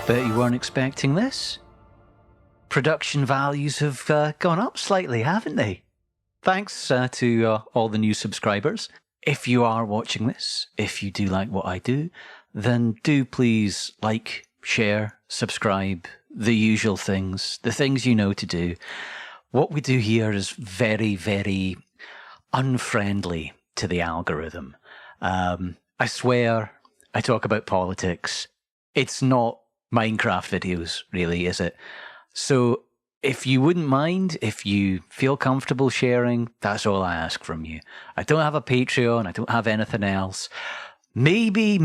Bet you weren't expecting this. Production values have gone up slightly, haven't they? Thanks to all the new subscribers. If you are watching this, if you do like what I do, then do please like, share, subscribe, the usual things, the things you know to do. What we do here is very, very unfriendly to the algorithm. I swear I talk about politics. It's not Minecraft videos, really, is it? So if you wouldn't mind, if you feel comfortable sharing, that's all I ask from you. I don't have a Patreon. I don't have anything else. Maybe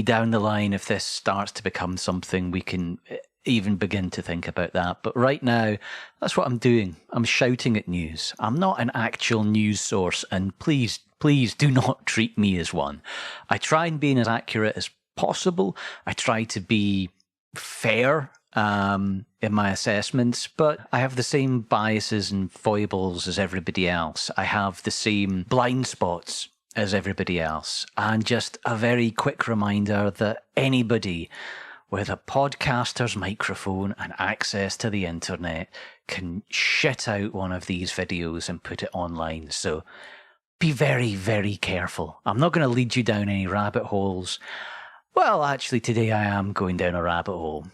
down the line, if this starts to become something, we can even begin to think about that. But right now, that's what I'm doing. I'm shouting at news. I'm not an actual news source, and please do not treat me as one. I try and be as accurate as possible. I try to be fair in my assessments, but I have the same biases and foibles as everybody else. I have the same blind spots as everybody else. And just a very quick reminder that anybody with a podcaster's microphone and access to the internet can shit out one of these videos and put it online. So be very, very careful. I'm not going to lead you down any rabbit holes. Well, actually, today I am going down a rabbit hole.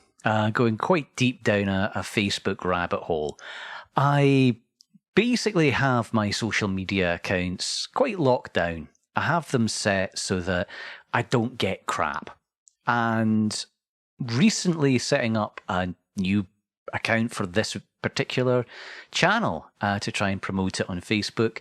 Going quite deep down a Facebook rabbit hole. I basically have my social media accounts quite locked down. I have them set so that I don't get crap. And recently setting up a new account for this particular channel to try and promote it on Facebook,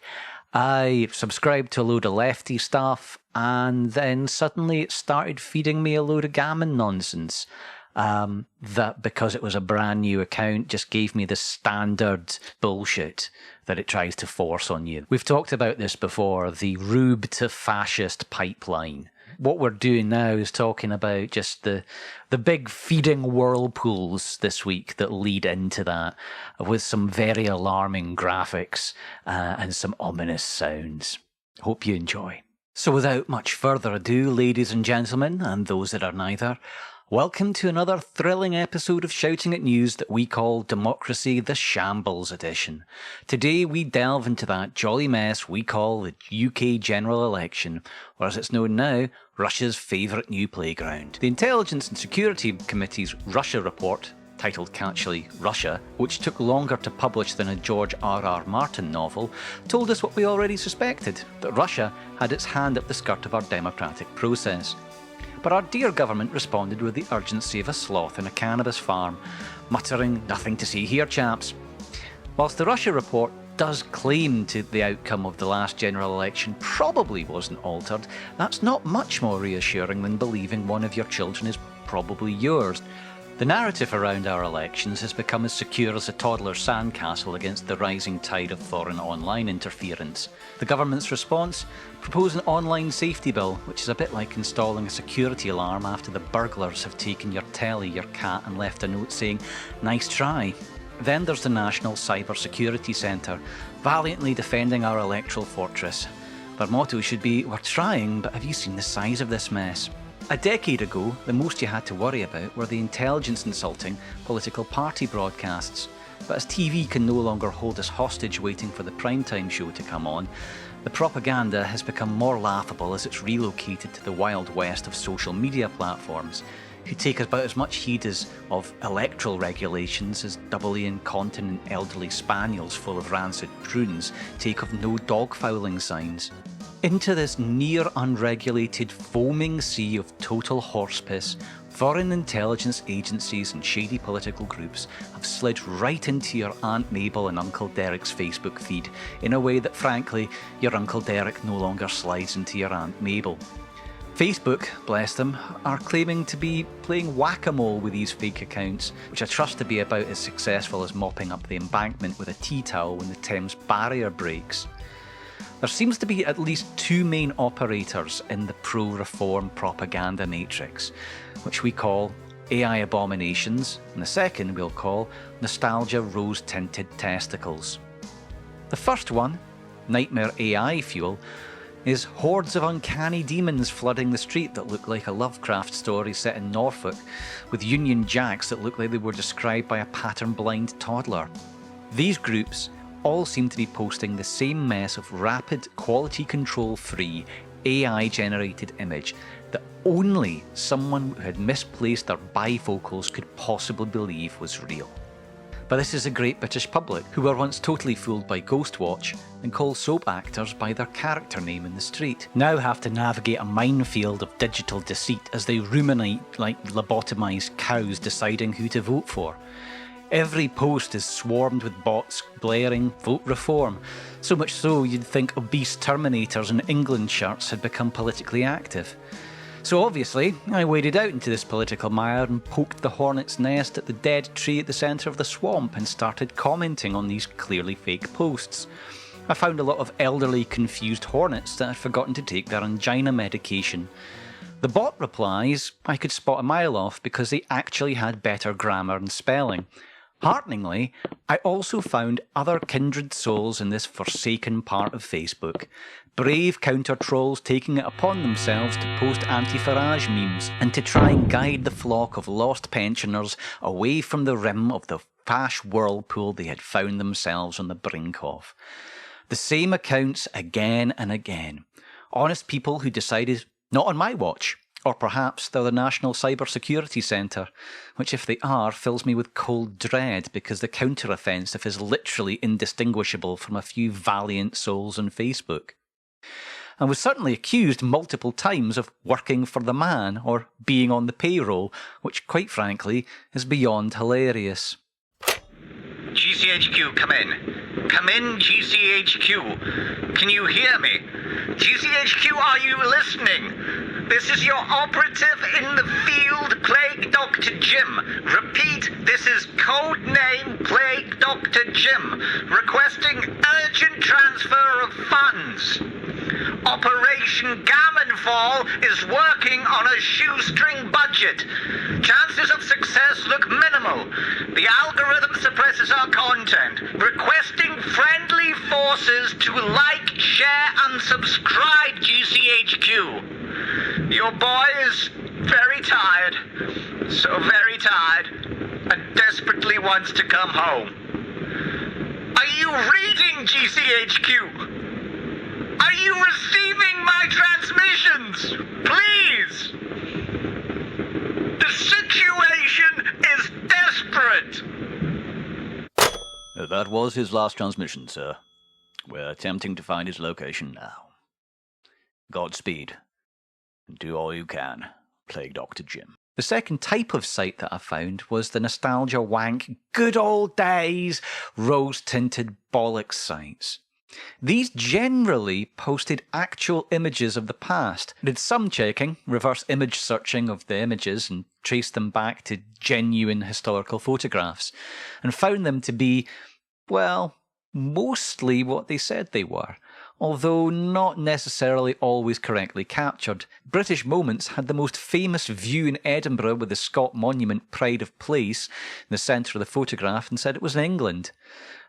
I subscribed to a load of lefty stuff, and then suddenly it started feeding me a load of gammon nonsense. That because it was a brand new account just gave me the standard bullshit that it tries to force on you. We've talked about this before, the rube to fascist pipeline. What we're doing now is talking about just the big feeding whirlpools this week that lead into that, with some very alarming graphics and some ominous sounds. Hope you enjoy. So without much further ado, ladies and gentlemen, and those that are neither, welcome to another thrilling episode of Shouting at News that we call Democracy the Shambles Edition. Today we delve into that jolly mess we call the UK general election, or as it's known now, Russia's favourite new playground. The Intelligence and Security Committee's Russia report, titled catchily Russia, which took longer to publish than a George R.R. Martin novel, told us what we already suspected, that Russia had its hand up the skirt of our democratic process. But our dear government responded with the urgency of a sloth in a cannabis farm, muttering, "Nothing to see here, chaps." Whilst the Russia report does claim to the outcome of the last general election probably wasn't altered, that's not much more reassuring than believing one of your children is probably yours. The narrative around our elections has become as secure as a toddler's sandcastle against the rising tide of foreign online interference. The government's response? Propose an online safety bill, which is a bit like installing a security alarm after the burglars have taken your telly, your cat, and left a note saying, "Nice try." Then there's the National Cyber Security Centre, valiantly defending our electoral fortress. Their motto should be, "We're trying, but have you seen the size of this mess?" A decade ago, the most you had to worry about were the intelligence-insulting political party broadcasts. But as TV can no longer hold us hostage waiting for the primetime show to come on, the propaganda has become more laughable as it's relocated to the Wild West of social media platforms, who take about as much heed of electoral regulations as doubly incontinent elderly spaniels full of rancid prunes take of no dog-fouling signs. Into this near-unregulated, foaming sea of total horsepiss, foreign intelligence agencies and shady political groups have slid right into your Aunt Mabel and Uncle Derek's Facebook feed in a way that, frankly, your Uncle Derek no longer slides into your Aunt Mabel. Facebook, bless them, are claiming to be playing whack-a-mole with these fake accounts, which I trust to be about as successful as mopping up the embankment with a tea towel when the Thames barrier breaks. There seems to be at least two main operators in the pro-reform propaganda matrix, which we call AI abominations, and the second we'll call nostalgia rose-tinted testicles. The first one, Nightmare AI Fuel, is hordes of uncanny demons flooding the street that look like a Lovecraft story set in Norfolk, with Union Jacks that look like they were described by a pattern-blind toddler. These groups all seem to be posting the same mess of rapid, quality control-free, AI-generated image that only someone who had misplaced their bifocals could possibly believe was real. But this is the great British public, who were once totally fooled by Ghostwatch and call soap actors by their character name in the street, now have to navigate a minefield of digital deceit as they ruminate like lobotomised cows deciding who to vote for. Every post is swarmed with bots blaring "Vote Reform," so much so you'd think obese Terminators in England shirts had become politically active. So obviously, I waded out into this political mire and poked the hornet's nest at the dead tree at the centre of the swamp and started commenting on these clearly fake posts. I found a lot of elderly, confused hornets that had forgotten to take their angina medication. The bot replies I could spot a mile off because they actually had better grammar and spelling. Hearteningly, I also found other kindred souls in this forsaken part of Facebook. Brave counter-trolls taking it upon themselves to post anti-Farage memes and to try and guide the flock of lost pensioners away from the rim of the Fash whirlpool they had found themselves on the brink of. The same accounts again and again. Honest people who decided, not on my watch. Or perhaps they're the National Cyber Security Centre, which if they are, fills me with cold dread because the counter-offensive is literally indistinguishable from a few valiant souls on Facebook. I was certainly accused multiple times of working for the man or being on the payroll, which quite frankly is beyond hilarious. GCHQ, come in. Come in, GCHQ. Can you hear me? GCHQ, are you listening? This is your operative in the field, Plague Dr. Jim. Repeat, this is code name Plague Dr. Jim, requesting urgent transfer of funds. Operation Gammonfall is working on a shoestring budget. Chances of success look minimal. The algorithm suppresses our content, requesting friendly forces to like, share, and subscribe GCHQ. Your boy is very tired, so very tired, and desperately wants to come home. Are you reading GCHQ? Are you receiving my transmissions? Please! The situation is desperate! That was his last transmission, sir. We're attempting to find his location now. Godspeed. Do all you can, Plague Dr. Jim. The second type of site that I found was the nostalgia wank, good old days, rose-tinted bollocks sites. These generally posted actual images of the past, did some checking, reverse image searching of the images and traced them back to genuine historical photographs, and found them to be, well, mostly what they said they were, although not necessarily always correctly captured. British Moments had the most famous view in Edinburgh with the Scott Monument Pride of Place in the centre of the photograph and said it was in England,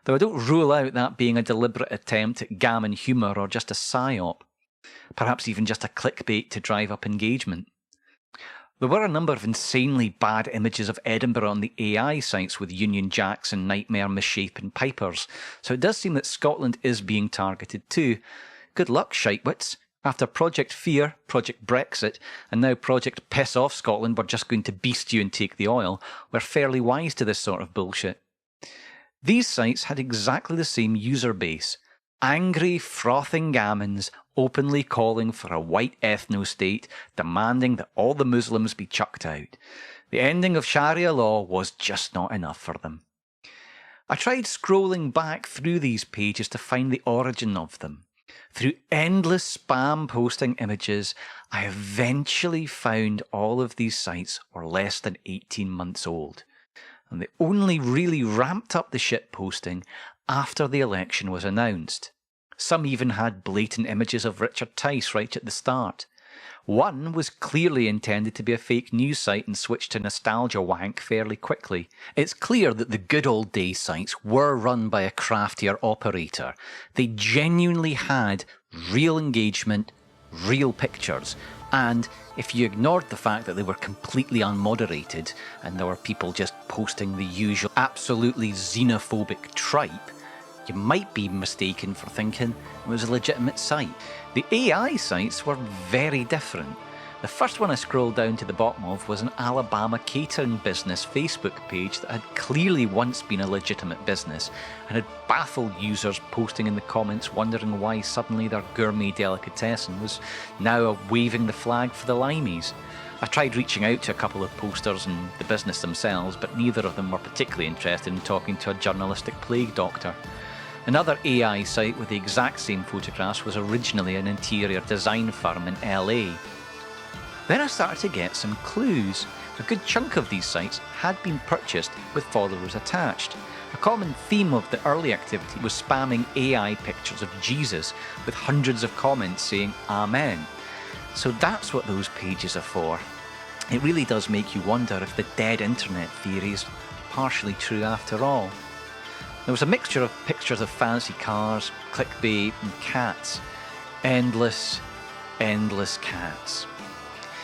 though I don't rule out that being a deliberate attempt at gammon humour or just a psyop, perhaps even just a clickbait to drive up engagement. There were a number of insanely bad images of Edinburgh on the AI sites with Union Jacks and nightmare misshapen pipers, so it does seem that Scotland is being targeted too. Good luck, shitewits. After Project Fear, Project Brexit, and now Project Piss Off Scotland, we're just going to beast you and take the oil, we're fairly wise to this sort of bullshit. These sites had exactly the same user base. Angry, frothing gammons, openly calling for a white ethno-state, demanding that all the Muslims be chucked out. The ending of Sharia law was just not enough for them. I tried scrolling back through these pages to find the origin of them. Through endless spam posting images, I eventually found all of these sites were less than 18 months old. And they only really ramped up the shit posting after the election was announced. Some even had blatant images of Richard Tice right at the start. One was clearly intended to be a fake news site and switched to nostalgia wank fairly quickly. It's clear that the good old days sites were run by a craftier operator. They genuinely had real engagement, real pictures, and if you ignored the fact that they were completely unmoderated and there were people just posting the usual absolutely xenophobic tripe, you might be mistaken for thinking it was a legitimate site. The AI sites were very different. The first one I scrolled down to the bottom of was an Alabama catering business Facebook page that had clearly once been a legitimate business and had baffled users posting in the comments wondering why suddenly their gourmet delicatessen was now waving the flag for the limeys. I tried reaching out to a couple of posters and the business themselves, but neither of them were particularly interested in talking to a journalistic plague doctor. Another AI site with the exact same photographs was originally an interior design firm in LA. Then I started to get some clues. A good chunk of these sites had been purchased with followers attached. A common theme of the early activity was spamming AI pictures of Jesus with hundreds of comments saying Amen. So that's what those pages are for. It really does make you wonder if the dead internet theory is partially true after all. There was a mixture of pictures of fancy cars, clickbait and cats. Endless cats.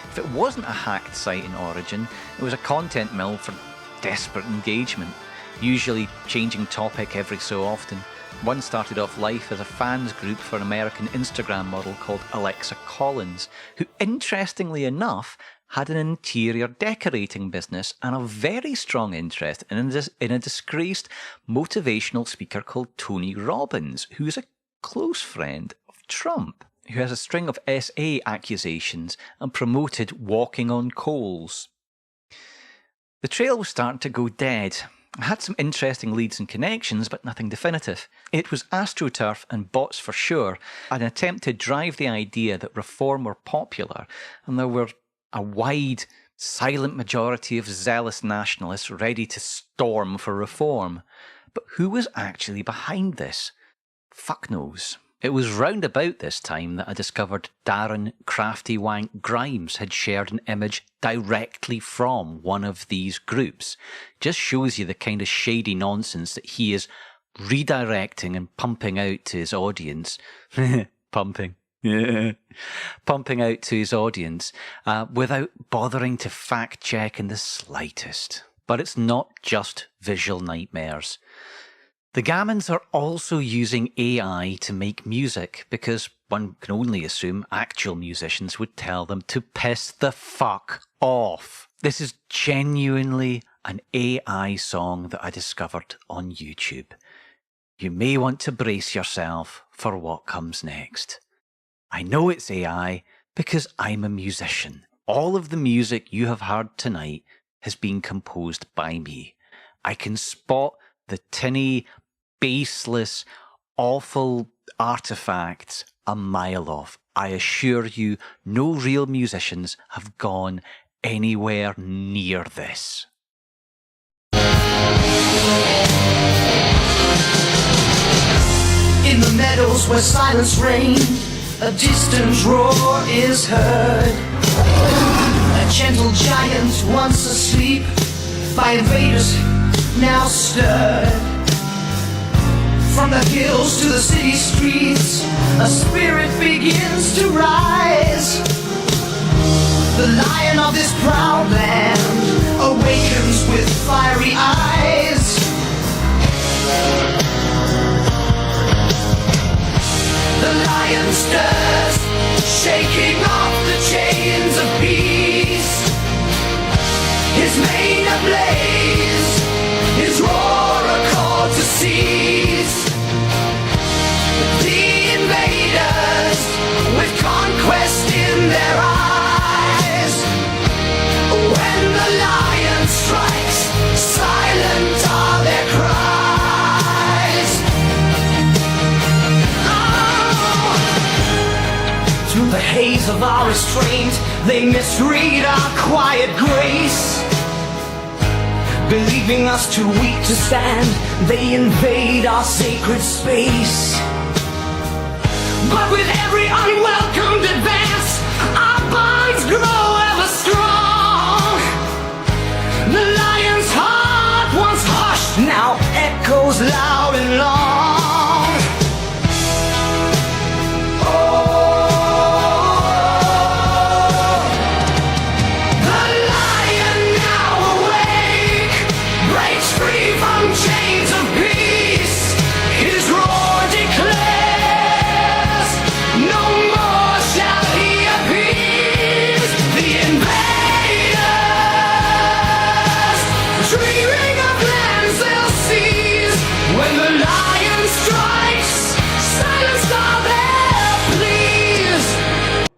If it wasn't a hacked site in origin, it was a content mill for desperate engagement, usually changing topic every so often. One started off life as a fans group for an American Instagram model called Alexa Collins, who interestingly enough had an interior decorating business and a very strong interest in a disgraced motivational speaker called Tony Robbins, who is a close friend of Trump, who has a string of SA accusations and promoted walking on coals. The trail was starting to go dead. I had some interesting leads and connections, but nothing definitive. It was AstroTurf and bots for sure, an attempt to drive the idea that reform were popular, and there were a wide, silent majority of zealous nationalists ready to storm for reform. But who was actually behind this? Fuck knows. It was round about this time that I discovered Darren Crafty Wank Grimes had shared an image directly from one of these groups. Just shows you the kind of shady nonsense that he is redirecting and pumping out to his audience. Pumping out to his audience without bothering to fact check in the slightest. But it's not just visual nightmares. The Gammons are also using AI to make music because one can only assume actual musicians would tell them to piss the fuck off. This is genuinely an AI song that I discovered on YouTube. You may want to brace yourself for what comes next. I know it's AI because I'm a musician. All of the music you have heard tonight has been composed by me. I can spot the tinny, baseless, awful artifacts a mile off. I assure you, no real musicians have gone anywhere near this. In the meadows where silence reigns, a distant roar is heard. A gentle giant once asleep, by invaders now stirred. From the hills to the city streets, a spirit begins to rise. The lion of this proud land awakens with fiery eyes. The lion stirs, shaking off the chains of peace. His mane ablaze, his roar a call to seize. The invaders with conquest in their eyes. When the lion strikes, silent are their cries. Through the haze of our restraint, they misread our quiet grace. Believing us too weak to stand, they invade our sacred space. But with every unwelcomed advance, our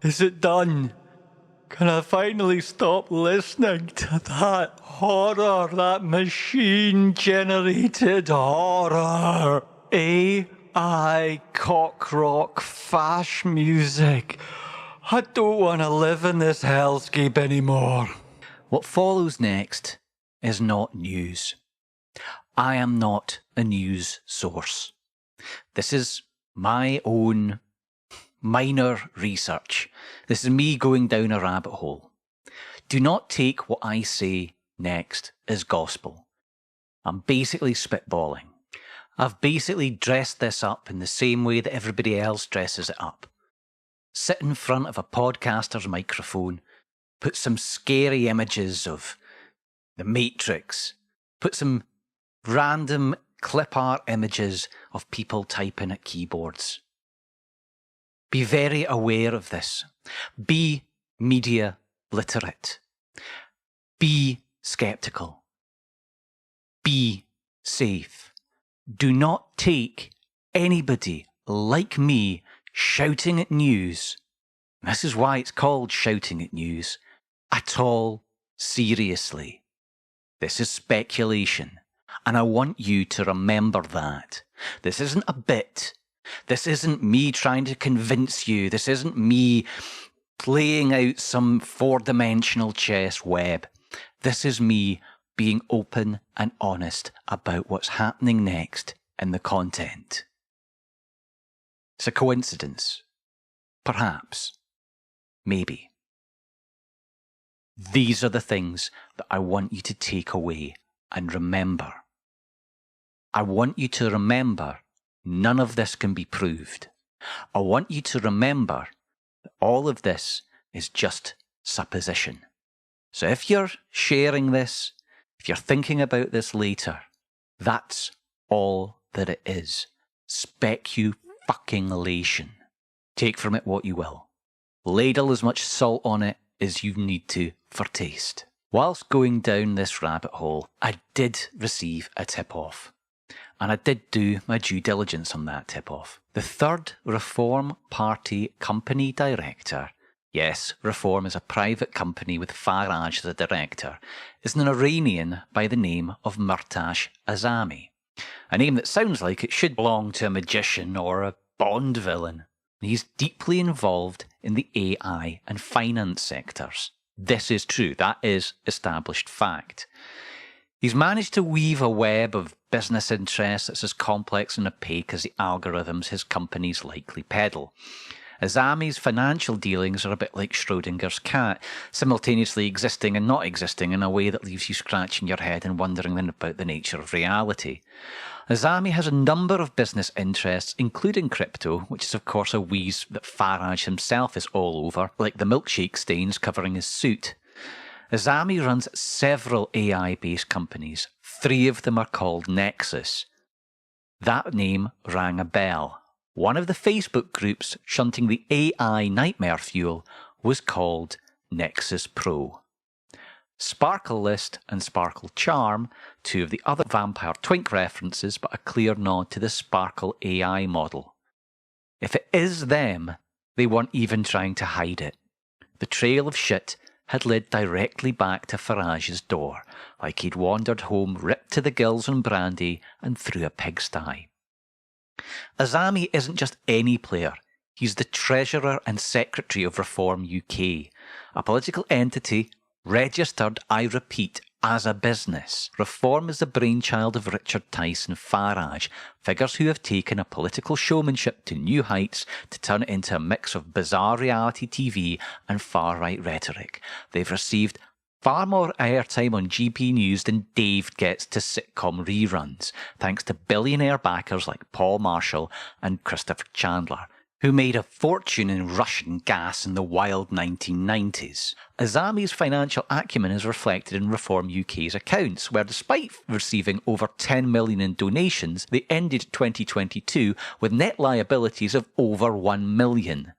Is it done? Can I finally stop listening to that horror, that machine-generated horror? AI cock rock fash music. I don't want to live in this hellscape anymore. What follows next is not news. I am not a news source. This is my own minor research. This is me going down a rabbit hole. Do not take what I say next as gospel. I'm basically spitballing. I've basically dressed this up in the same way that everybody else dresses it up. Sit in front of a podcaster's microphone, put some scary images of the Matrix, put some random clip art images of people typing at keyboards. Be very aware of this. Be media literate. Be skeptical. Be safe. Do not take anybody like me shouting at news, this is why it's called shouting at news, at all seriously. This is speculation, and I want you to remember that. This isn't a bit. This isn't me trying to convince you. This isn't me playing out some four-dimensional chess web. This is me being open and honest about what's happening next in the content. It's a coincidence. Perhaps. Maybe. These are the things that I want you to take away and remember. I want you to remember none of this can be proved. I want you to remember that all of this is just supposition. So if you're sharing this, if you're thinking about this later, that's all that it is. Speculation. Take from it what you will. Ladle as much salt on it as you need to for taste. Whilst going down this rabbit hole, I did receive a tip-off. And I did do my due diligence on that tip-off. The Third Reform Party company director, yes, Reform is a private company with Farage as a director, is an Iranian by the name of Mehrtash A'Zami. A name that sounds like it should belong to a magician or a Bond villain. He's deeply involved in the AI and finance sectors. This is true. That is established fact. He's managed to weave a web of business interests that's as complex and opaque as the algorithms his companies likely peddle. A'Zami's financial dealings are a bit like Schrodinger's cat, simultaneously existing and not existing in a way that leaves you scratching your head and wondering about the nature of reality. A'Zami has a number of business interests, including crypto, which is of course a wheeze that Farage himself is all over, like the milkshake stains covering his suit. A'Zami runs several AI-based companies. 3 of them are called Nexus. That name rang a bell. One of the Facebook groups shunting the AI nightmare fuel was called Nexus Pro. Sparkle List and Sparkle Charm, 2 of the other Vampire Twink references, but a clear nod to the Sparkle AI model. If it is them, they weren't even trying to hide it. The trail of shit had led directly back to Farage's door, like he'd wandered home ripped to the gills on brandy and through a pigsty. A'Zami isn't just any player. He's the Treasurer and Secretary of Reform UK, a political entity registered, I repeat, as a business. Reform is the brainchild of Richard Tyson Farage, figures who have taken a political showmanship to new heights to turn it into a mix of bizarre reality TV and far-right rhetoric. They've received far more airtime on GP News than Dave gets to sitcom reruns, thanks to billionaire backers like Paul Marshall and Christopher Chandler, who made a fortune in Russian gas in the wild 1990s. A'Zami's financial acumen is reflected in Reform UK's accounts, where despite receiving over 10 million in donations, they ended 2022 with net liabilities of over 1 million.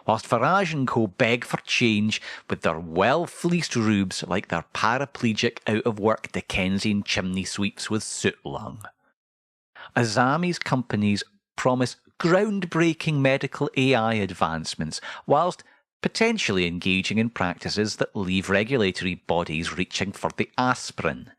Whilst Farage and co beg for change with their well-fleeced rubes like their paraplegic out-of-work Dickensian chimney sweeps with soot lung. A'Zami's companies promise groundbreaking medical AI advancements, whilst potentially engaging in practices that leave regulatory bodies reaching for the aspirin.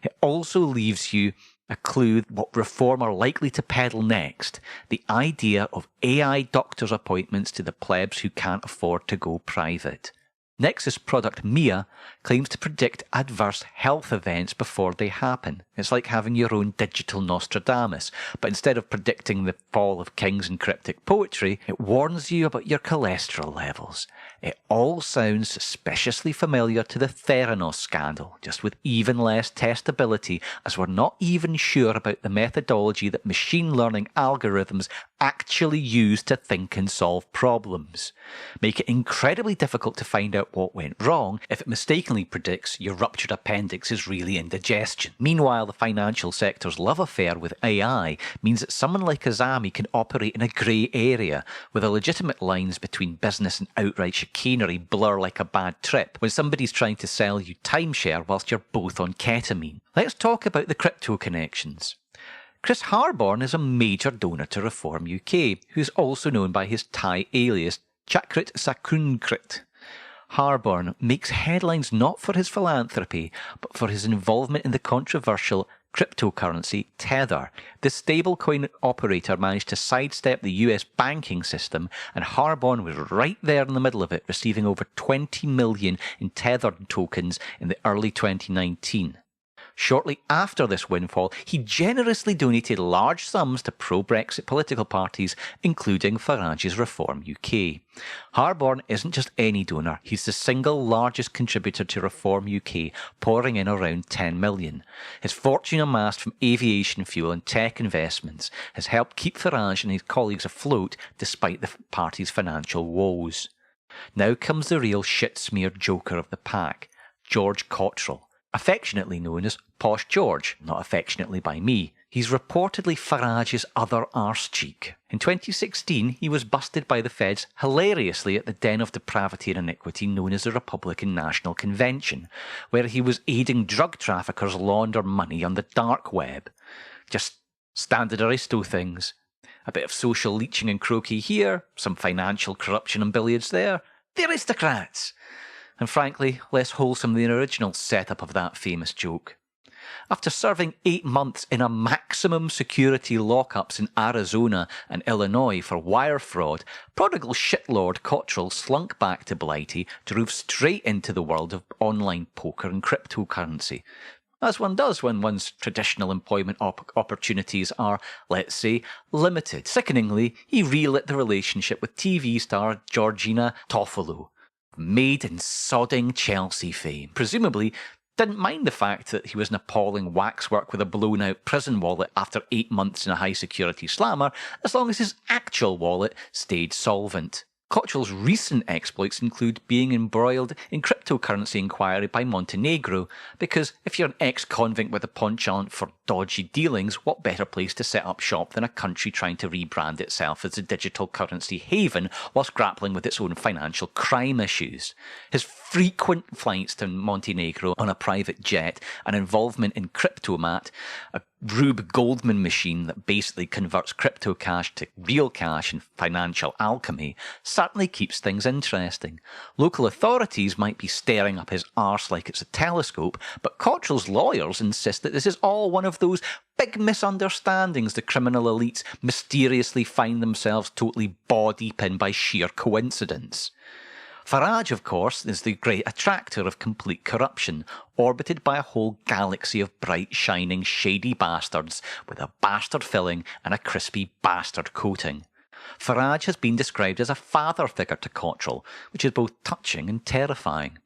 It also leaves you a clue what reform are likely to peddle next, the idea of AI doctor's appointments to the plebs who can't afford to go private. Nexus product Mia claims to predict adverse health events before they happen. It's like having your own digital Nostradamus, but instead of predicting the fall of kings and cryptic poetry, it warns you about your cholesterol levels. It all sounds suspiciously familiar to the Theranos scandal, just with even less testability, as we're not even sure about the methodology that machine learning algorithms actually use to think and solve problems. Make it incredibly difficult to find out what went wrong if it mistakenly predicts your ruptured appendix is really indigestion. Meanwhile, the financial sector's love affair with AI means that someone like A'Zami can operate in a grey area, where the legitimate lines between business and outright chicanery blur like a bad trip when somebody's trying to sell you timeshare whilst you're both on ketamine. Let's talk about the crypto connections. Chris Harborn is a major donor to Reform UK, who is also known by his Thai alias Chakrit Sakunkrit. Harborn makes headlines not for his philanthropy, but for his involvement in the controversial cryptocurrency Tether. The stablecoin operator managed to sidestep the US banking system, and Harborn was right there in the middle of it, receiving over 20 million in Tether tokens in the early 2019. Shortly after this windfall, he generously donated large sums to pro-Brexit political parties, including Farage's Reform UK. Harborn isn't just any donor, he's the single largest contributor to Reform UK, pouring in around 10 million. His fortune amassed from aviation fuel and tech investments has helped keep Farage and his colleagues afloat despite the party's financial woes. Now comes the real shit-smeared joker of the pack, George Cotrrell. Affectionately known as Posh George, not affectionately by me. He's reportedly Farage's other arse cheek. In 2016, he was busted by the feds hilariously at the den of depravity and iniquity known as the Republican National Convention, where he was aiding drug traffickers launder money on the dark web. Just standard aristo things. A bit of social leeching and croquet here, some financial corruption and billiards there. The aristocrats! And frankly, less wholesome than the original setup of that famous joke. After serving 8 months in a maximum security lockups in Arizona and Illinois for wire fraud, prodigal shitlord Cotrrell slunk back to Blighty, drove straight into the world of online poker and cryptocurrency. As one does when one's traditional employment opportunities are, let's say, limited. Sickeningly, he relit the relationship with TV star Georgina Toffolo, made in sodding Chelsea fame. Presumably, didn't mind the fact that he was an appalling waxwork with a blown-out prison wallet after 8 months in a high-security slammer, as long as his actual wallet stayed solvent. Cotrrell's recent exploits include being embroiled in cryptocurrency inquiry by Montenegro, because if you're an ex-convict with a penchant for dodgy dealings, what better place to set up shop than a country trying to rebrand itself as a digital currency haven whilst grappling with its own financial crime issues. His frequent flights to Montenegro on a private jet and involvement in Cryptomat, a Rube Goldman machine that basically converts crypto cash to real cash and financial alchemy, certainly keeps things interesting. Local authorities might be staring up his arse like it's a telescope, but Cotrrell's lawyers insist that this is all one of those big misunderstandings the criminal elites mysteriously find themselves totally ball-deep in by sheer coincidence. Farage, of course, is the great attractor of complete corruption, orbited by a whole galaxy of bright, shining, shady bastards with a bastard filling and a crispy bastard coating. Farage has been described as a father figure to Cotrrell, which is both touching and terrifying.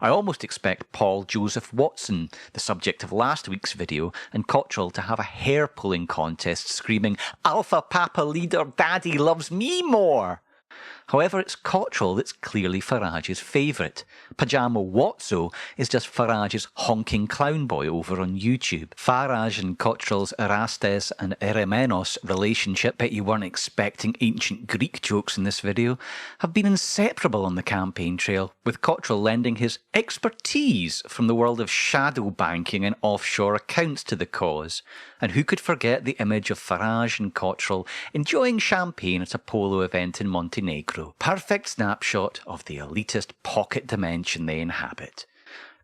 I almost expect Paul Joseph Watson, the subject of last week's video, and Cotrrell to have a hair-pulling contest screaming, "Alpha Papa Leader Daddy loves me more!" However, it's Cotrrell that's clearly Farage's favourite. Pajama Watso is just Farage's honking clown boy over on YouTube. Farage and Cotrrell's Erastes and Eremenos relationship, bet you weren't expecting ancient Greek jokes in this video, have been inseparable on the campaign trail, with Cotrrell lending his expertise from the world of shadow banking and offshore accounts to the cause. And who could forget the image of Farage and Cotrrell enjoying champagne at a polo event in Montenegro micro, perfect snapshot of the elitist pocket dimension they inhabit.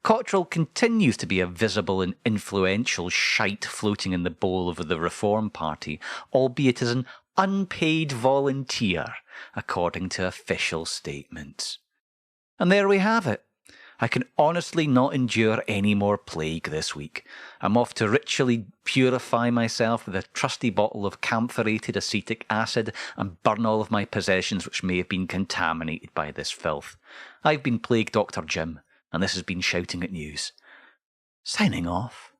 Cotrrell continues to be a visible and influential shite floating in the bowl of the Reform Party, albeit as an unpaid volunteer, according to official statements. And there we have it. I can honestly not endure any more plague this week. I'm off to ritually purify myself with a trusty bottle of camphorated acetic acid and burn all of my possessions which may have been contaminated by this filth. I've been Plague Dr. Jim, and this has been Shouting at News. Signing off.